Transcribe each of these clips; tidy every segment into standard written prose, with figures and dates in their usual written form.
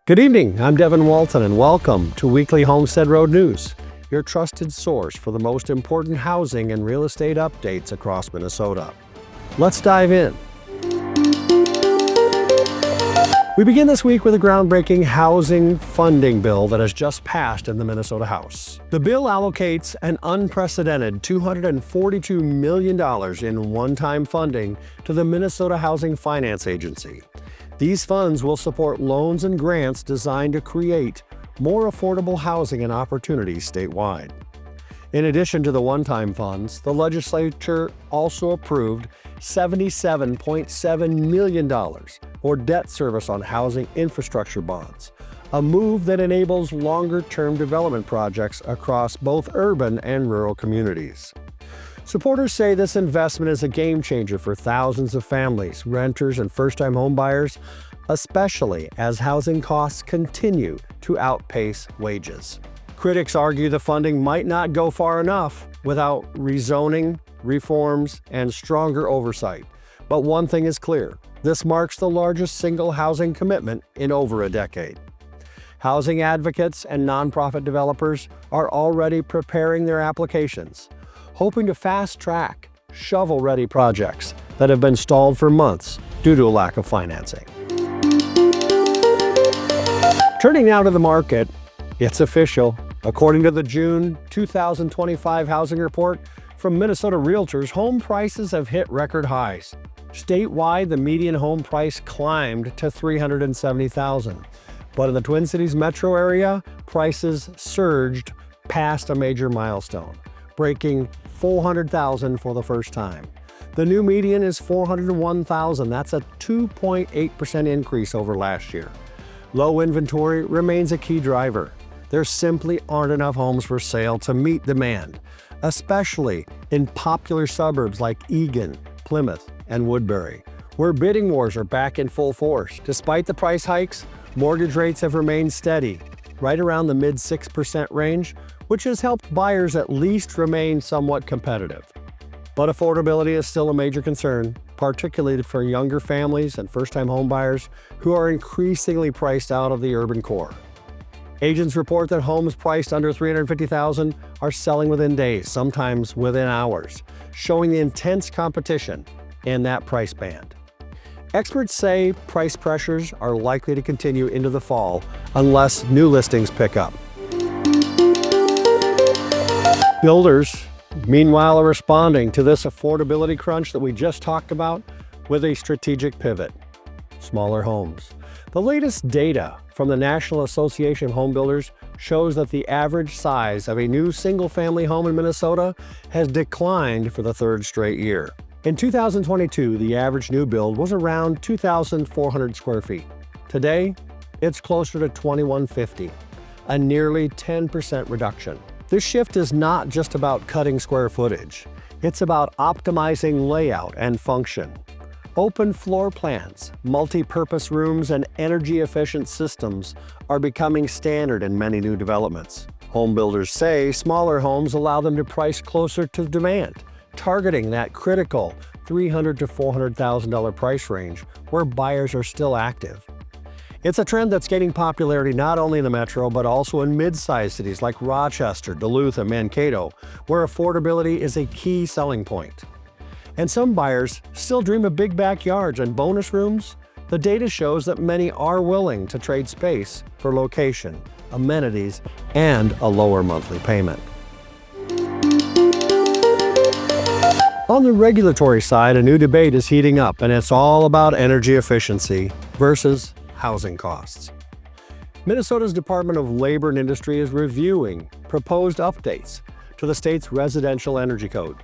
Good evening, I'm Devin Walton and welcome to Weekly Homestead Road News, your trusted source for the most important housing and real estate updates across Minnesota. Let's dive in. We begin this week with a groundbreaking housing funding bill that has just passed in the Minnesota House. The bill allocates an unprecedented $242 million in one-time funding to the Minnesota Housing Finance Agency. These funds will support loans and grants designed to create more affordable housing and opportunities statewide. In addition to the one-time funds, the legislature also approved $77.7 million for debt service on housing infrastructure bonds, a move that enables longer-term development projects across both urban and rural communities. Supporters say this investment is a game changer for thousands of families, renters, and first-time homebuyers, especially as housing costs continue to outpace wages. Critics argue the funding might not go far enough without rezoning, reforms, and stronger oversight. But one thing is clear: this marks the largest single housing commitment in over a decade. Housing advocates and nonprofit developers are already preparing their applications, hoping to fast-track shovel-ready projects that have been stalled for months due to a lack of financing. Turning now to the market, it's official. According to the June 2025 housing report from Minnesota Realtors, home prices have hit record highs. Statewide, the median home price climbed to $370,000. But in the Twin Cities metro area, prices surged past a major milestone, breaking $400,000 for the first time. The new median is $401,000. That's a 2.8% increase over last year. Low inventory remains a key driver. There simply aren't enough homes for sale to meet demand, especially in popular suburbs like Eagan, Plymouth, and Woodbury, where bidding wars are back in full force. Despite the price hikes, mortgage rates have remained steady, right around the mid 6% range, which has helped buyers at least remain somewhat competitive. But affordability is still a major concern, particularly for younger families and first-time homebuyers who are increasingly priced out of the urban core. Agents report that homes priced under $350,000 are selling within days, sometimes within hours, showing the intense competition in that price band. Experts say price pressures are likely to continue into the fall unless new listings pick up. Builders, meanwhile, are responding to this affordability crunch that we just talked about with a strategic pivot: smaller homes. The latest data from the National Association of Home Builders shows that the average size of a new single-family home in Minnesota has declined for the third straight year. In 2022, the average new build was around 2,400 square feet. Today, it's closer to 2,150, a nearly 10% reduction. This shift is not just about cutting square footage. It's about optimizing layout and function. Open floor plans, multi-purpose rooms, and energy-efficient systems are becoming standard in many new developments. Home builders say smaller homes allow them to price closer to demand, targeting that critical $300,000 to $400,000 price range where buyers are still active. It's a trend that's gaining popularity not only in the metro, but also in mid-sized cities like Rochester, Duluth, and Mankato, where affordability is a key selling point. And some buyers still dream of big backyards and bonus rooms. The data shows that many are willing to trade space for location, amenities, and a lower monthly payment. On the regulatory side, a new debate is heating up, and it's all about energy efficiency versus housing costs. Minnesota's Department of Labor and Industry is reviewing proposed updates to the state's residential energy code.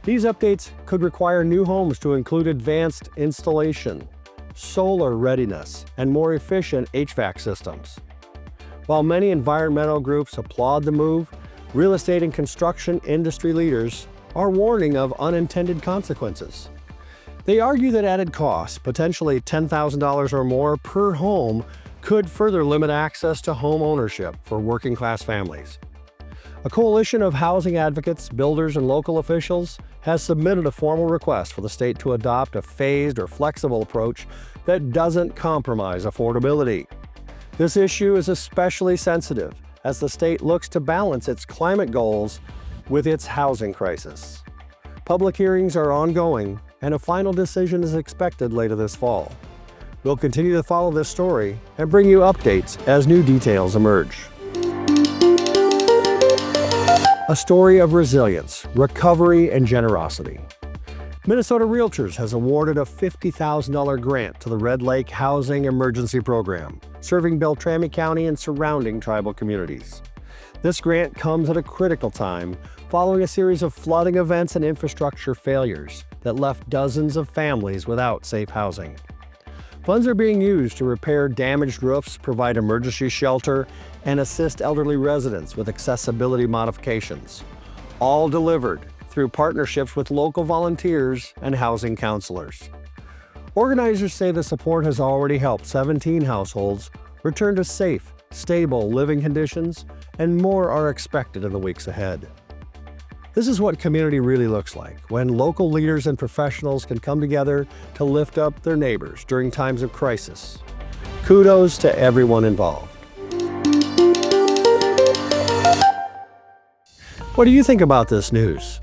These updates could require new homes to include advanced installation, solar readiness, and more efficient HVAC systems. While many environmental groups applaud the move, real estate and construction industry leaders are warning of unintended consequences. They argue that added costs, potentially $10,000 or more per home, could further limit access to home ownership for working-class families. A coalition of housing advocates, builders, and local officials has submitted a formal request for the state to adopt a phased or flexible approach that doesn't compromise affordability. This issue is especially sensitive as the state looks to balance its climate goals with its housing crisis. Public hearings are ongoing, and a final decision is expected later this fall. We'll continue to follow this story and bring you updates as new details emerge. A story of resilience, recovery, and generosity. Minnesota Realtors has awarded a $50,000 grant to the Red Lake Housing Emergency Program, serving Beltrami County and surrounding tribal communities. This grant comes at a critical time following a series of flooding events and infrastructure failures that left dozens of families without safe housing. Funds are being used to repair damaged roofs, provide emergency shelter, and assist elderly residents with accessibility modifications, all delivered through partnerships with local volunteers and housing counselors. Organizers say the support has already helped 17 households return to safe, stable living conditions, and more are expected in the weeks ahead. This is what community really looks like, when local leaders and professionals can come together to lift up their neighbors during times of crisis. Kudos to everyone involved. What do you think about this news?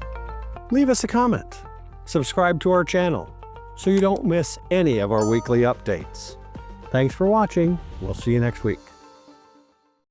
Leave us a comment. Subscribe to our channel so you don't miss any of our weekly updates. Thanks for watching. We'll see you next week.